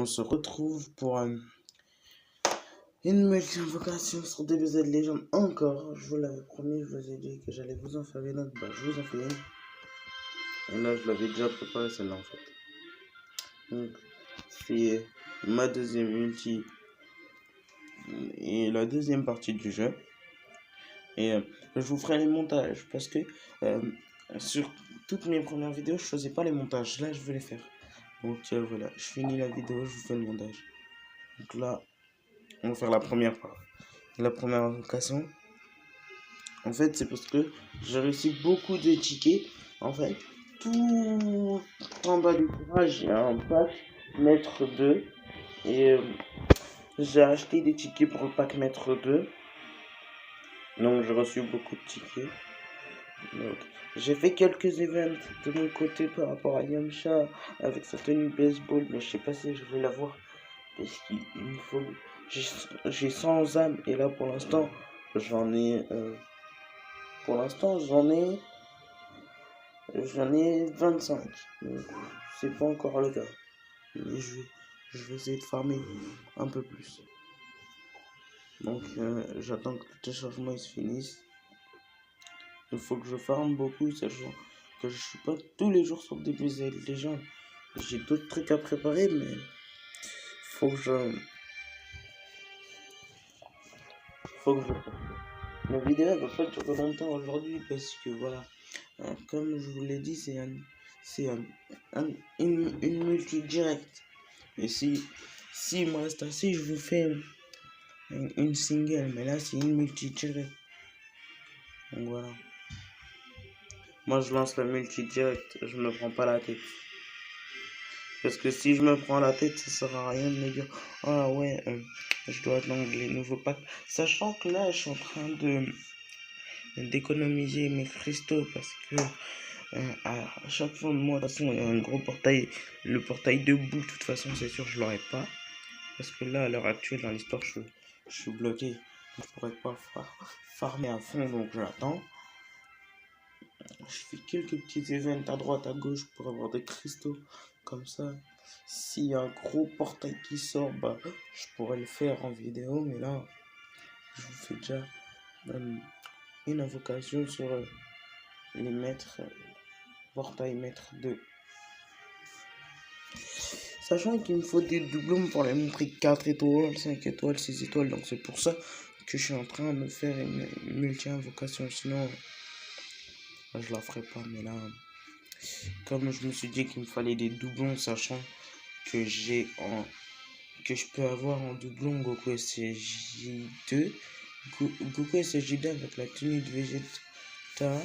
on se retrouve pour une multi-invocation sur DBZ Legend encore. Je vous l'avais promis, je vous ai dit que j'allais vous en faire une autre, bah je vous en fais une. Et là je l'avais déjà préparé celle-là en fait. Donc c'est ma deuxième multi et la deuxième partie du jeu. Et je vous ferai les montages parce que sur toutes mes premières vidéos je faisais pas les montages. Là je vais les faire. Donc voilà, je finis la vidéo, je vous fais le montage. Donc là, on va faire la première part. La première invocation. En fait, c'est parce que j'ai réussi beaucoup de tickets. En fait, tout en bas du tirage, il y a un pack maître 2. Et j'ai acheté des tickets pour le pack maître 2. Donc j'ai reçu beaucoup de tickets. Donc, j'ai fait quelques events de mon côté par rapport à Yamcha avec sa tenue baseball, mais je sais pas si je vais l'avoir parce qu'il me faut. J'ai 100 âmes et là pour l'instant j'en ai. J'en ai 25. Donc c'est pas encore le cas. Mais je vais essayer de farmer un peu plus. Donc j'attends que tous les changements se finissent. Il faut que je farme beaucoup, sachant que je suis pas tous les jours sur DBZ Legends. J'ai d'autres trucs à préparer, mais faut que je la vidéo elle va pas durer longtemps aujourd'hui parce que voilà, comme je vous l'ai dit, c'est une multi direct. Et si il me reste assez, je vous fais une single, mais là c'est une multi direct. Donc voilà. Moi je lance la multi direct, je me prends pas la tête. Parce que si je me prends la tête, ça sert à rien de me dire ah ouais, je dois attendre les nouveaux packs. Sachant que là, je suis en train d'économiser mes cristaux parce que à chaque fin de mois, de toute façon, il y a un gros portail. Le portail debout, de toute façon, c'est sûr, je l'aurai pas. Parce que là, à l'heure actuelle, dans l'histoire, je suis bloqué. Je pourrais pas farmer à fond, donc j'attends. Je fais quelques petits events à droite, à gauche pour avoir des cristaux. Comme ça, s'il y a un gros portail qui sort, bah, je pourrais le faire en vidéo. Mais là, je vous fais déjà une invocation sur les maîtres, portail maître 2. Sachant qu'il me faut des doublons pour les montrer 4 étoiles, 5 étoiles, 6 étoiles. Donc c'est pour ça que je suis en train de faire une multi-invocation. Sinon, je la ferai pas. Mais là, comme je me suis dit qu'il me fallait des doublons, sachant que que je peux avoir en doublon Goku SJ2, Goku SJ2 avec la tenue de Vegeta.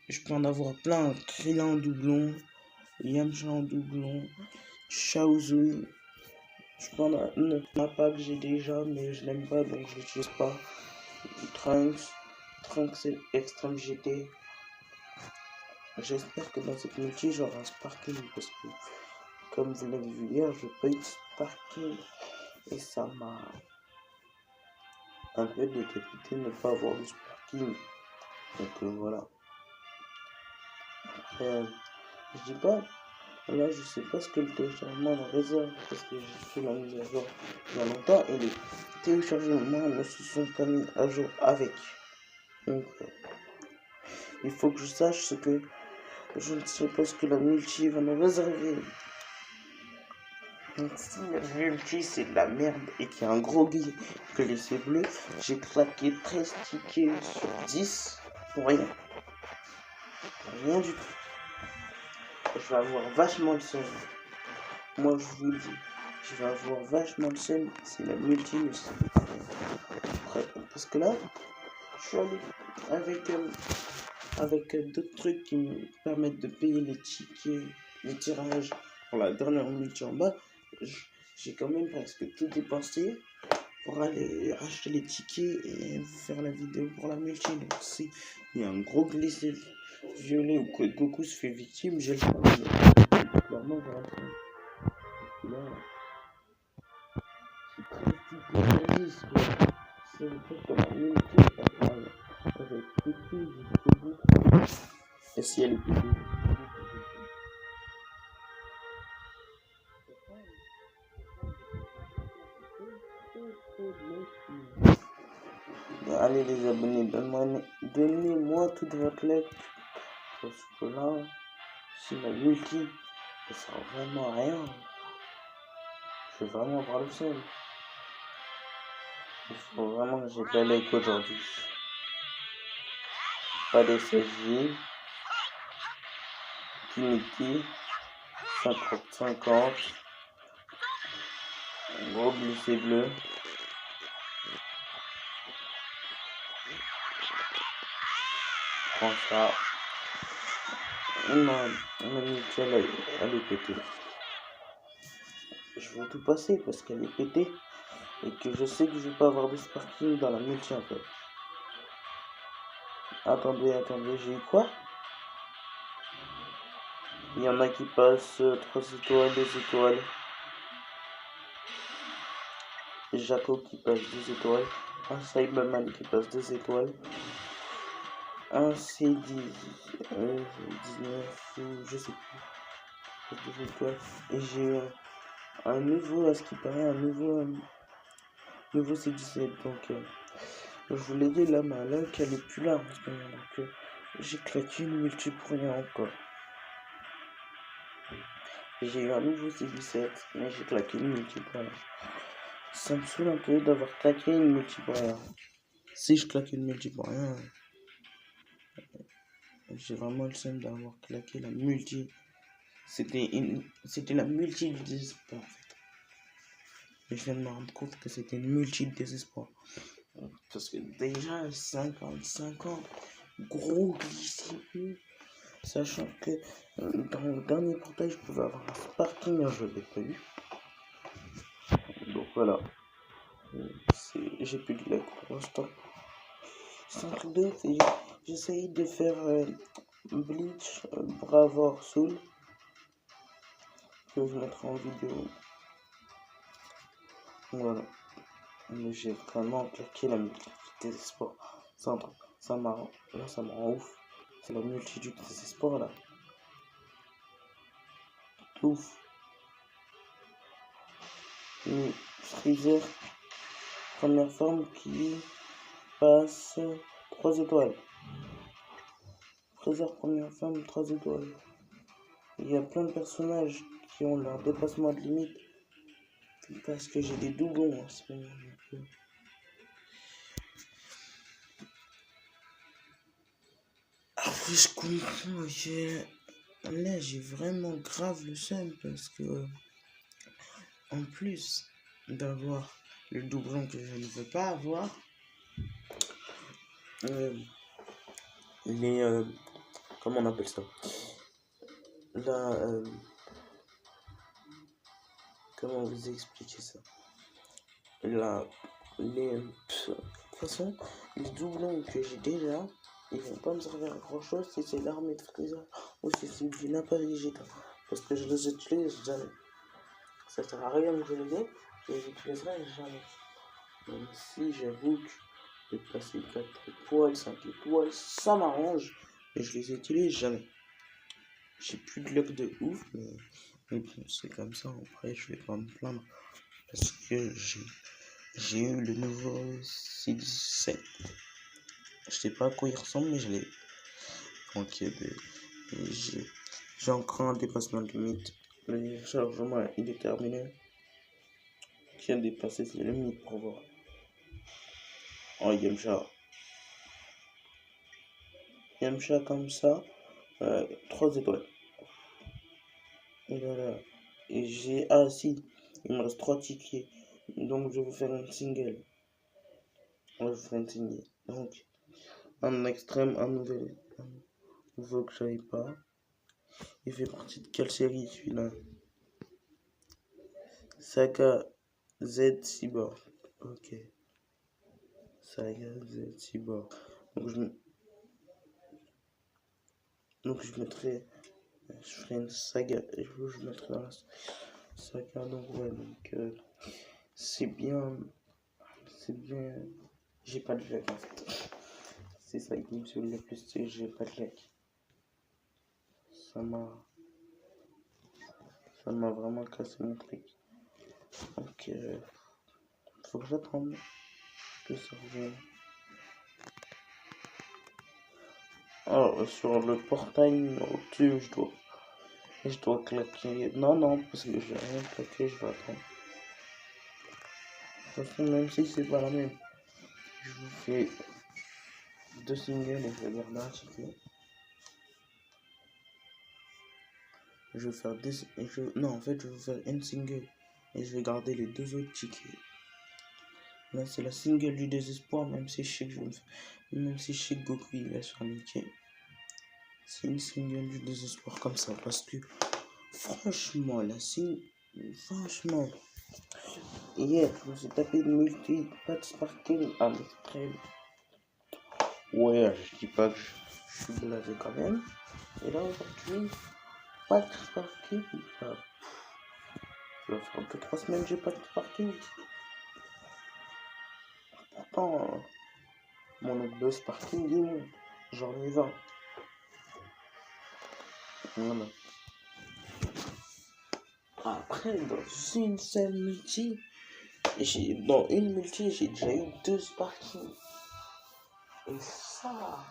Je peux en avoir plein. Krillin en doublon, Yamcha en doublon, Chaozu. Je peux en avoir une mappa que j'ai déjà, mais je l'aime pas donc je l'utilise pas. Trunks c'est Extreme GT. J'espère que dans cette multi j'aurai un sparkle parce que comme vous l'avez vu hier, je peux être sparkle et ça m'a un peu décapité de ne pas avoir de sparkle. Donc voilà. Après, je dis pas, là je sais pas ce que le téléchargement me réserve parce que j'ai fait la mise à jour il y a longtemps et les téléchargements ne se sont pas mis à jour avec. Donc il faut que je sache ce que je ne sais pas ce que la multi va me réserver. Donc si la multi c'est de la merde et qu'il y a un gros guide que laissé bleu, j'ai claqué 13 tickets sur 10 pour rien. Rien du tout. Je vais avoir vachement le seum. Moi je vous le dis, je vais avoir vachement le seum si la multi ne sert à rien. Parce que là, je suis allé avec d'autres trucs qui me permettent de payer les tickets, les tirages pour la dernière multi en bas. J'ai quand même presque tout dépensé pour aller acheter les tickets et vous faire la vidéo pour la multi. Donc si il y a un gros glissé violet ou que Goku se fait victime, j'ai le temps. Clairement, je rentre. Là, c'est le fait que la multi avec Goku jusqu'au bout. Et si elle est plus Allez les abonnés, donnez-moi toute votre lettre. Parce que là, si la multi, ça sert vraiment à rien. Je vais vraiment avoir le seul. Il faut vraiment que j'ai de la like aujourd'hui. Pas d'SSJ. Unity. 50-50. Gros blessé bleu. Prends ça. Ma mutuelle, elle est pétée. Je veux tout passer parce qu'elle est pétée. Et que je sais que je vais pas avoir de sparking dans la multi en fait. Attendez, j'ai eu quoi? Il y en a qui passent 3 étoiles, 2 étoiles. Jaco qui passe 2 étoiles. Un Cyberman qui passe 2 étoiles. Un C10, 19, je sais plus. 2 étoiles. Et j'ai eu un nouveau, à ce qui paraît, un nouveau C17. Donc, je vous l'ai dit, là, ma luck, elle est plus là en ce moment. Donc, j'ai claqué une multi pour rien encore. J'ai eu un nouveau C17, mais j'ai claqué une multi pour rien. Ça me saoule un peu d'avoir claqué une multi pour rien. Si je claque une multi pour rien, j'ai vraiment le seum d'avoir claqué la multi. C'était la multi du désespoir en fait. Mais je viens de me rendre compte que c'était une multi de désespoir. Parce que déjà 50-50, gros glissé. Sachant que dans le dernier portail, je pouvais avoir un sparking, mais je l'ai pas eu. Donc voilà. J'ai plus de lag pour l'instant. C'est un truc de ouf. J'essaye de faire Bleach pour avoir Soul. Que je mettrai en vidéo. Voilà. Mais j'ai vraiment claqué la multi du désespoir. Ça m'a rend ouf. C'est la multi du désespoir là. Ouf. Et Freezer, première forme qui passe 3 étoiles. Freezer, première forme, 3 étoiles. Il y a plein de personnages qui ont leur dépassement de limite. Parce que j'ai des doublons en ce moment. Après, je comprends que là, j'ai vraiment grave le seum parce que, en plus d'avoir le doublon que je ne veux pas avoir, comment on appelle ça? Là, comment vous expliquer ça? Là, de toute façon, les doublons que j'ai déjà, ils vont pas me servir à grand chose si c'est l'armée de Freezer ou si c'est du Nappa Vegeta. Parce que je les utilise jamais. Ça sert à rien que je les ai, je les utiliserai jamais. Même si j'avoue que de passer 4 étoiles, 5 étoiles, ça m'arrange, mais je les utilise jamais. J'ai plus de luck de ouf, mais bon, c'est comme ça. Après, je vais pas me plaindre parce que j'ai eu le nouveau C17. Je sais pas à quoi il ressemble, mais je l'ai. Donc, j'ai encore un dépassement de limite. Le chargement il est terminé. Qui a dépassé ses limites pour voir. Oh, Yamcha. Yamcha comme ça. 3 étoiles. Et voilà. Et j'ai. Ah, si. Il me reste 3 tickets. Donc, je vais faire un single. Je vais faire un single. Donc, un extrême, un nouveau que j'avais pas. Il fait partie de quelle série celui-là? Saga Z Cyborg. Ok. Saga Z Cyborg. Donc je mettrai. Je ferai une saga. Je mettrai dans la saga. Donc ouais, donc c'est bien. C'est bien. J'ai pas de lag en fait. C'est ça qui me saoule le plus, c'est j'ai pas de lag. Ça m'a vraiment cassé mon truc. Donc faut que j'attende que ça revienne. Alors, sur le portail numéro 2, je dois claquer. Non, parce que j'ai rien claqué, je vais attendre. De toute façon, même si c'est pas la même, je vous fais 2 singles et je vais garder un ticket. Je vais faire non, en fait, je vais faire une single et je vais garder les 2 autres tickets. Là, c'est la single du désespoir, même si je sais que même si je sais que Goku il va se faire niquer. C'est une single du désespoir comme ça, parce que franchement, franchement, hier, je me suis tapé une multi, pas de sparking à l'extrême. Ouais, je dis pas que je suis blasé quand même. Et là, aujourd'hui, pas de sparking. Ça va faire 2-3 semaines que j'ai pas de sparking. Pourtant, mon nombre de sparking, il monte. J'en ai 20. Voilà. Après, dans une seule multi, dans une multi, j'ai déjà eu 2 sparking. Et ça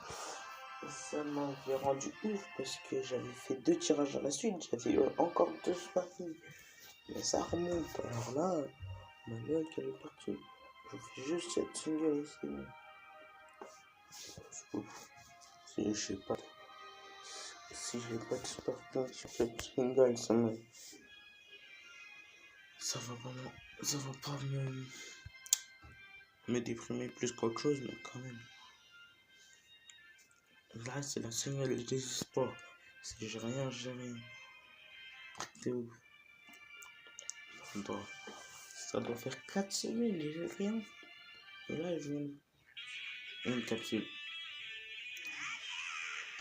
m'avait rendu ouf parce que j'avais fait 2 tirages à la suite, j'avais eu encore 2 sparking. Mais ça remonte, alors là, ma gueule qu'elle est partie. Je fais juste cette single ici. Si je sais pas, si j'ai pas de sparking sur cette single, ça va pas me déprimer plus qu'autre chose, mais quand même. Là, c'est la single du désespoir. Si j'ai rien, j'ai rien. C'est ouf. Ça doit faire 4 semaines et j'ai rien. Et là, je viens une capsule.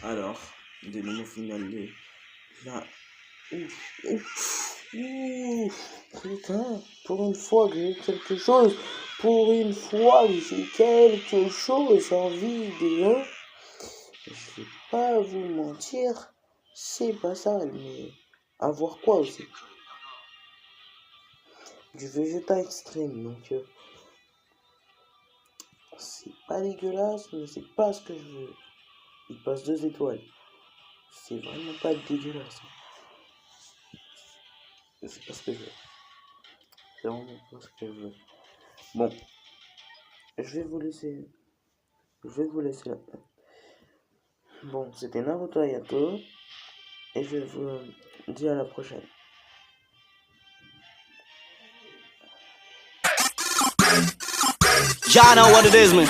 Alors, des nouveaux finales. Là, putain, pour une fois que j'ai quelque chose. Pour une fois que j'ai quelque chose en vidéo. Je vais pas vous mentir, c'est pas ça, mais avoir quoi aussi? Du Vegeta extrême, donc c'est pas dégueulasse, mais c'est pas ce que je veux. Il passe 2 étoiles. C'est vraiment pas dégueulasse. C'est pas ce que je veux. C'est vraiment pas ce que je veux. Bon, je vais vous laisser là. Bon, c'était Naruto Ayato. Et je vous dis à la prochaine. Y'all know what it is, man.